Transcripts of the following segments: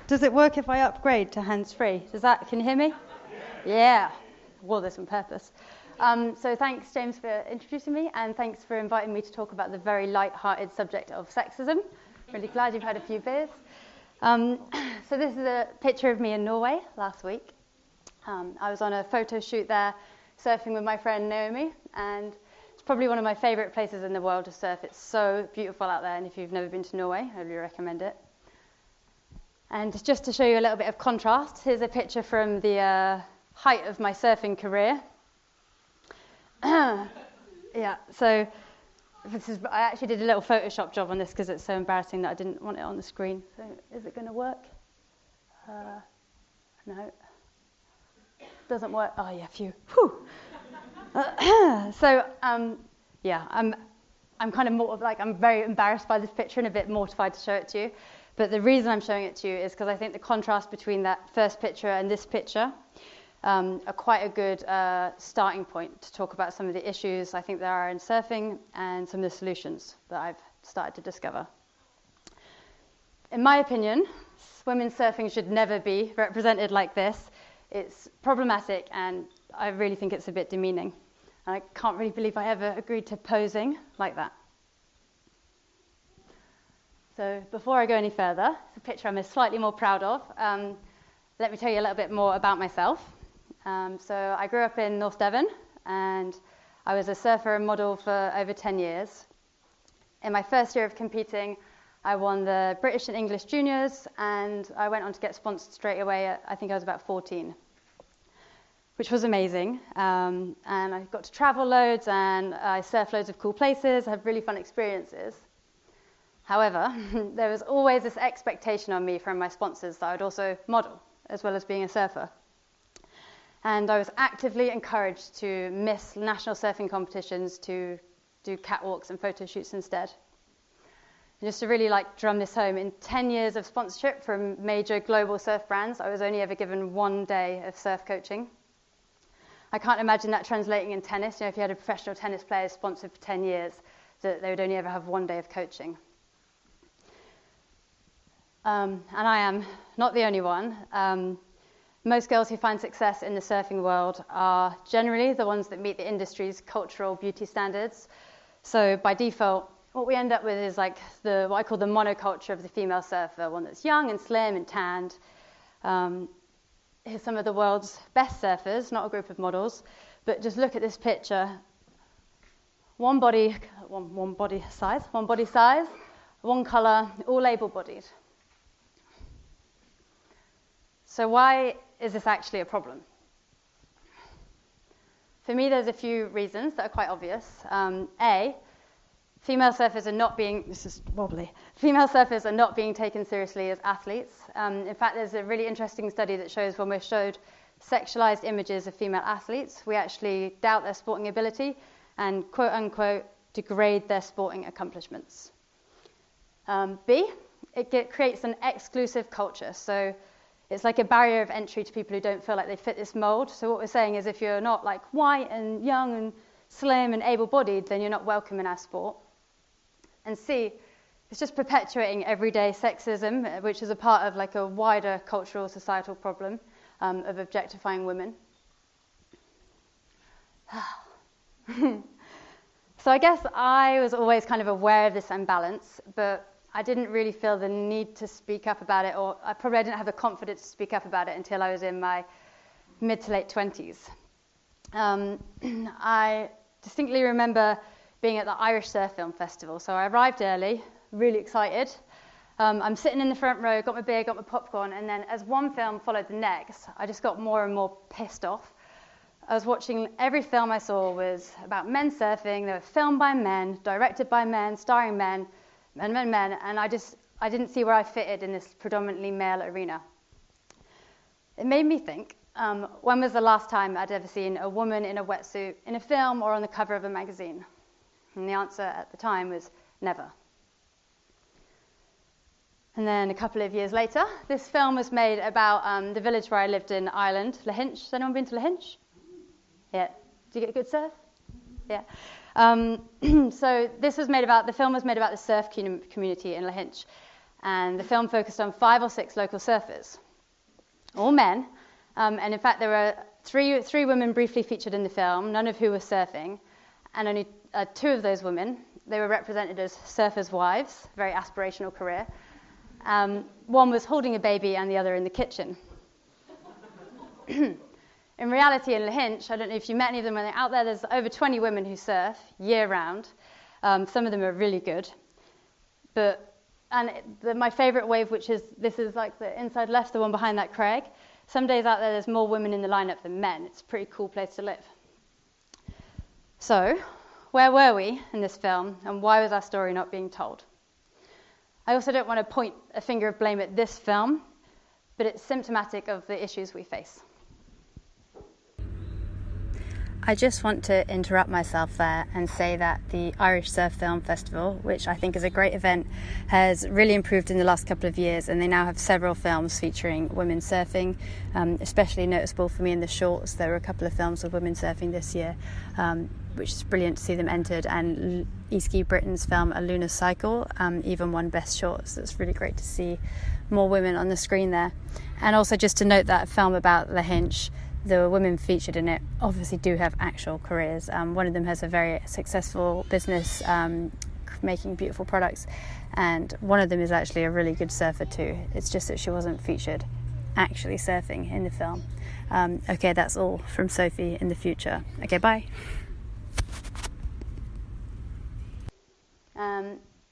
Does it work if I upgrade to hands-free? Can you hear me? Yeah. I wore this on purpose. So thanks, James, for introducing me, and thanks for inviting me to talk about the very light-hearted subject of sexism. Really glad you've had a few beers. So this is a picture of me in Norway last week. I was on a photo shoot there, surfing with my friend Naomi, and it's probably one of my favourite places in the world to surf. It's so beautiful out there, and if you've never been to Norway, I really recommend it. And just to show you a little bit of contrast, here's a picture from the height of my surfing career. Yeah, so I actually did a little Photoshop job on this because it's so embarrassing that I didn't want it on the screen. So is it going to work? No. Doesn't work. Oh, yeah, phew. Whew. Yeah, I'm kind of I'm very embarrassed by this picture and a bit mortified to show it to you. But the reason I'm showing it to you is because I think the contrast between that first picture and this picture are quite a good starting point to talk about some of the issues I think there are in surfing and some of the solutions that I've started to discover. In my opinion, women's surfing should never be represented like this. It's problematic, and I really think it's a bit demeaning. And I can't really believe I ever agreed to posing like that. So before I go any further, it's a picture I'm slightly more proud of. Let me tell you a little bit more about myself. So I grew up in North Devon, and I was a surfer and model for over 10 years. In my first year of competing, I won the British and English juniors, and I went on to get sponsored straight away I think I was about 14, which was amazing. And I got to travel loads, and I surfed loads of cool places, I had really fun experiences. However, there was always this expectation on me from my sponsors that I would also model, as well as being a surfer. And I was actively encouraged to miss national surfing competitions to do catwalks and photo shoots instead. And just to really drum this home, in 10 years of sponsorship from major global surf brands, I was only ever given 1 day of surf coaching. I can't imagine that translating in tennis. If you had a professional tennis player sponsored for 10 years, that they would only ever have 1 day of coaching. And I am not the only one. Most girls who find success in the surfing world are generally the ones that meet the industry's cultural beauty standards. So by default, what we end up with is what I call the monoculture of the female surfer, one that's young and slim and tanned. Here's some of the world's best surfers, not a group of models, but just look at this picture. One body size, one colour, all able-bodied. So why is this actually a problem? For me, there's a few reasons that are quite obvious. A, female surfers are not being taken seriously as athletes. In fact, there's a really interesting study that shows when we're showed sexualized images of female athletes, we actually doubt their sporting ability and quote unquote degrade their sporting accomplishments. B, it creates an exclusive culture. So it's like a barrier of entry to people who don't feel like they fit this mold. So what we're saying is if you're not white and young and slim and able-bodied, then you're not welcome in our sport. And C, it's just perpetuating everyday sexism, which is a part of a wider cultural societal problem of objectifying women. So I guess I was always kind of aware of this imbalance, but I didn't really feel the need to speak up about it, or I didn't have the confidence to speak up about it until I was in my mid to late 20s. I distinctly remember being at the Irish Surf Film Festival. So I arrived early, really excited. I'm sitting in the front row, got my beer, got my popcorn, and then as one film followed the next, I just got more and more pissed off. I was watching, every film I saw was about men surfing. They were filmed by men, directed by men, starring men, and I didn't see where I fitted in this predominantly male arena. It made me think, when was the last time I'd ever seen a woman in a wetsuit in a film or on the cover of a magazine? And the answer at the time was never. And then a couple of years later, this film was made about the village where I lived in Ireland, Lahinch. Has anyone been to Lahinch? Yeah. Do you get a good surf? Yeah. So the film was made about the surf community in Lahinch. And the film focused on 5 or 6 local surfers, all men. And in fact, there were three women briefly featured in the film, none of who were surfing. And only 2 of those women, they were represented as surfers' wives, very aspirational career. One was holding a baby and the other in the kitchen. In reality, in Lahinch, I don't know if you met any of them when they're out there, there's over 20 women who surf year-round. Some of them are really good. My favourite wave, this is like the inside left, the one behind that crag. Some days out there's more women in the lineup than men. It's a pretty cool place to live. So, where were we in this film, and why was our story not being told? I also don't want to point a finger of blame at this film, but it's symptomatic of the issues we face. I just want to interrupt myself there and say that the Irish Surf Film Festival, which I think is a great event, has really improved in the last couple of years, and they now have several films featuring women surfing, especially noticeable for me in the shorts. There were a couple of films with women surfing this year, which is brilliant to see them entered, and Eski Britain's film A Lunar Cycle even won Best Short, so it's really great to see more women on the screen there. And also just to note that a film about Lahinch, the women featured in it obviously do have actual careers. One of them has a very successful business making beautiful products, and one of them is actually a really good surfer too. It's just that she wasn't featured actually surfing in the film. Okay, that's all from Sophie in the future. Okay, bye.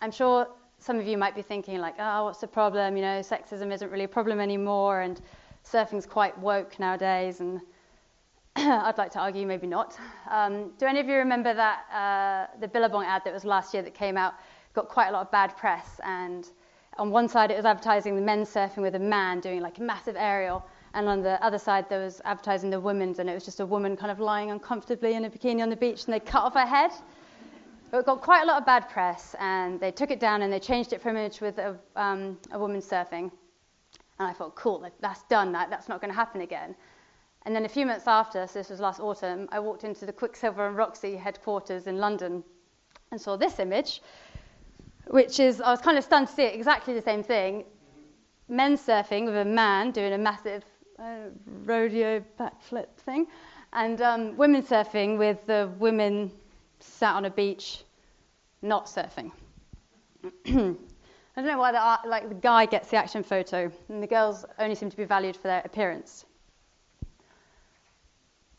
I'm sure some of you might be thinking like, oh, what's the problem? You know, sexism isn't really a problem anymore, and surfing's quite woke nowadays, and I'd like to argue maybe not. Do any of you remember that the Billabong ad that was last year that came out, got quite a lot of bad press, and on one side it was advertising the men surfing with a man doing like a massive aerial, and on the other side there was advertising the women's, and it was just a woman kind of lying uncomfortably in a bikini on the beach, and they cut off her head. It got quite a lot of bad press, and they took it down and they changed it for an image with a woman surfing. And I thought, cool, that's done, that's not going to happen again. And then a few months after, so this was last autumn, I walked into the Quicksilver and Roxy headquarters in London and saw this image, which is, I was kind of stunned to see it, exactly the same thing. Men surfing with a man doing a massive rodeo backflip thing, and women surfing with the women sat on a beach not surfing. I don't know why the guy gets the action photo and the girls only seem to be valued for their appearance.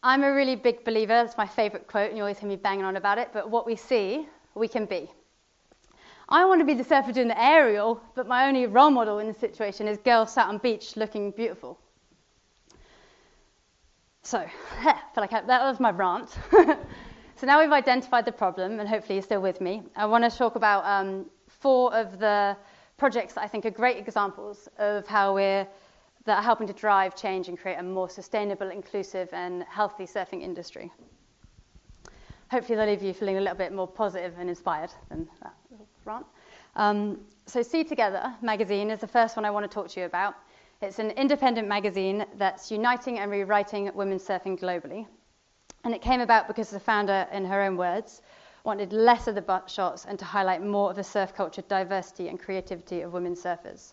I'm a really big believer, it's my favourite quote, and you always hear me banging on about it, but what we see, we can be. I want to be the surfer doing the aerial, but my only role model in the situation is girls sat on beach looking beautiful. So, I feel like that was my rant. So now we've identified the problem, and hopefully you're still with me. I want to talk about 4 of the projects that I think are great examples of how that are helping to drive change and create a more sustainable, inclusive, and healthy surfing industry. Hopefully they'll leave you feeling a little bit more positive and inspired than that little rant. So See Together magazine is the first one I want to talk to you about. It's an independent magazine that's uniting and rewriting women's surfing globally. And it came about because the founder, in her own words, wanted less of the butt shots and to highlight more of the surf culture diversity and creativity of women surfers.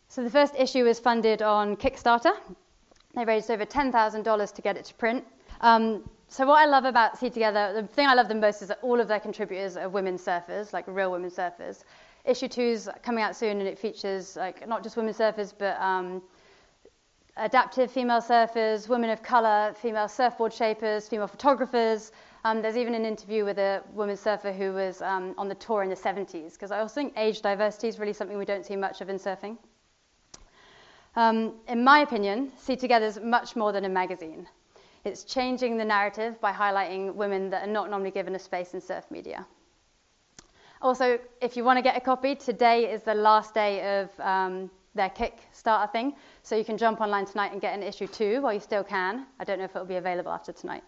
So the first issue was funded on Kickstarter. They raised over $10,000 to get it to print. So what I love about See Together, the thing I love the most is that all of their contributors are women surfers, like real women surfers. Issue 2's coming out soon, and it features like not just women surfers, but adaptive female surfers, women of colour, female surfboard shapers, female photographers. There's even an interview with a woman surfer who was on the tour in the 70s, because I also think age diversity is really something we don't see much of in surfing. In my opinion, See Together is much more than a magazine. It's changing the narrative by highlighting women that are not normally given a space in surf media. Also, if you want to get a copy, today is the last day of their Kickstarter thing, so you can jump online tonight and get an issue 2 while you still can. I don't know if it'll be available after tonight.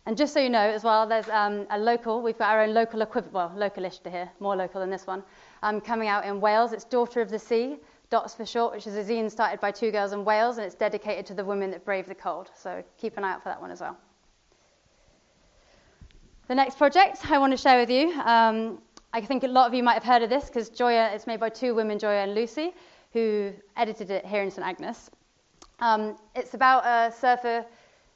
And just so you know as well, there's we've got our own local equivalent, well, localish to here, more local than this one, coming out in Wales. It's Daughter of the Sea, DOTS for short, which is a zine started by 2 girls in Wales, and it's dedicated to the women that brave the cold. So keep an eye out for that one as well. The next project I want to share with you, I think a lot of you might have heard of this because Joya, it's made by two women, Joya and Lucy, who edited it here in St Agnes. It's about a surfer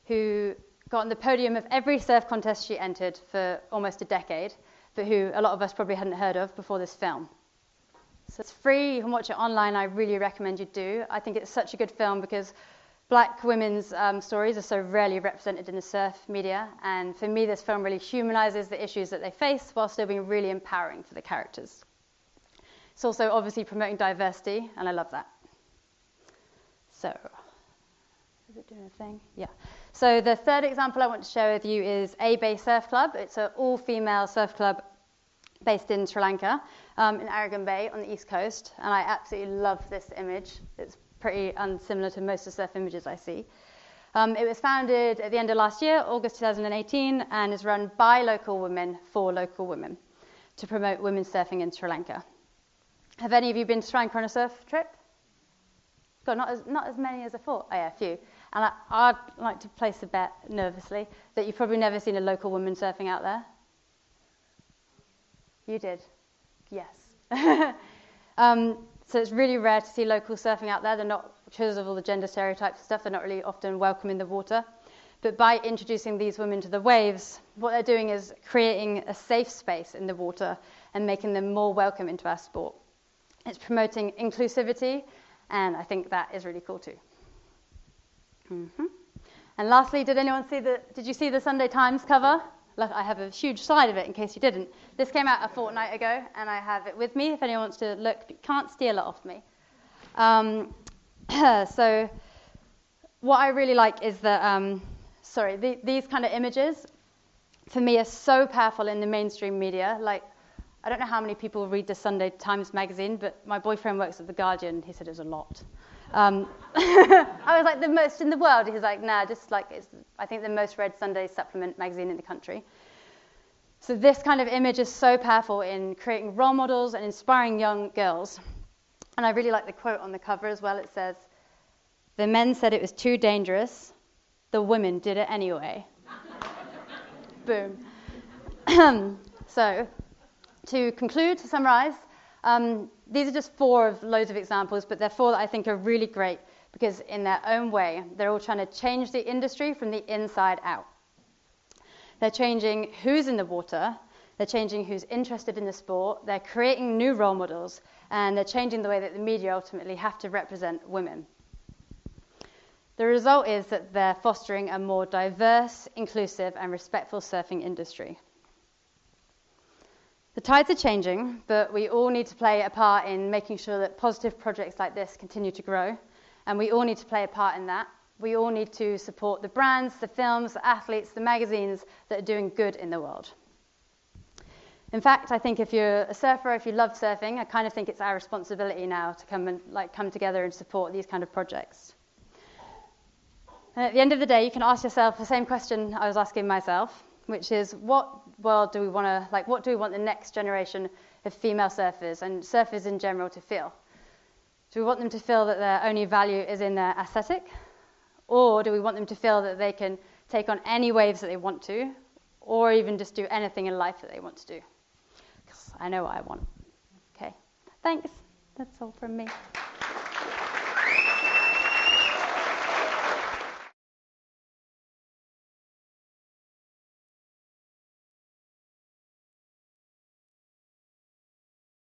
who got on the podium of every surf contest she entered for almost a decade, but who a lot of us probably hadn't heard of before this film. So it's free, you can watch it online, I really recommend you do. I think it's such a good film because Black women's stories are so rarely represented in the surf media, and for me this film really humanizes the issues that they face while still being really empowering for the characters. It's also obviously promoting diversity, and I love that. So, is it doing a thing? Yeah. So the third example I want to share with you is A-Bay Surf Club. It's an all-female surf club based in Sri Lanka, in Aragon Bay on the east coast, and I absolutely love this image. It's pretty unsimilar to most of the surf images I see. It was founded at the end of last year, August 2018, and is run by local women for local women to promote women's surfing in Sri Lanka. Have any of you been to Sri Lanka on a surf trip? God, not as many as I thought. Oh yeah, a few. And I'd like to place a bet, nervously, that you've probably never seen a local woman surfing out there. You did? Yes. So it's really rare to see locals surfing out there. They're not, because of all the gender stereotypes and stuff, they're not really often welcome in the water. But by introducing these women to the waves, what they're doing is creating a safe space in the water and making them more welcome into our sport. It's promoting inclusivity, and I think that is really cool too. Mm-hmm. And lastly, did you see the Sunday Times cover? Look, I have a huge slide of it in case you didn't. This came out a fortnight ago, and I have it with me if anyone wants to look, but you can't steal it off me. So what I really like is that, these kind of images, for me, are so powerful in the mainstream media. Like, I don't know how many people read the Sunday Times magazine, but my boyfriend works at The Guardian. He said it was a lot. I was like, the most in the world? He's like, nah, just like, it's, I think, the most read Sunday supplement magazine in the country. So this kind of image is so powerful in creating role models and inspiring young girls. And I really like the quote on the cover as well. It says, "The men said it was too dangerous. The women did it anyway." Boom. So, to conclude, to summarize, these are just four of loads of examples, but they're four that I think are really great because in their own way, they're all trying to change the industry from the inside out. They're changing who's in the water, they're changing who's interested in the sport, they're creating new role models, and they're changing the way that the media ultimately have to represent women. The result is that they're fostering a more diverse, inclusive, and respectful surfing industry. The tides are changing, but we all need to play a part in making sure that positive projects like this continue to grow, and we all need to play a part in that. We all need to support the brands, the films, the athletes, the magazines that are doing good in the world. In fact, I think if you're a surfer, if you love surfing, I kind of think it's our responsibility now to come together and support these kind of projects. And at the end of the day, you can ask yourself the same question I was asking myself, which is, what world do we want to, what do we want the next generation of female surfers and surfers in general to feel? Do we want them to feel that their only value is in their aesthetic? Or do we want them to feel that they can take on any waves that they want to, or even just do anything in life that they want to do? Because I know what I want. Okay, thanks. That's all from me.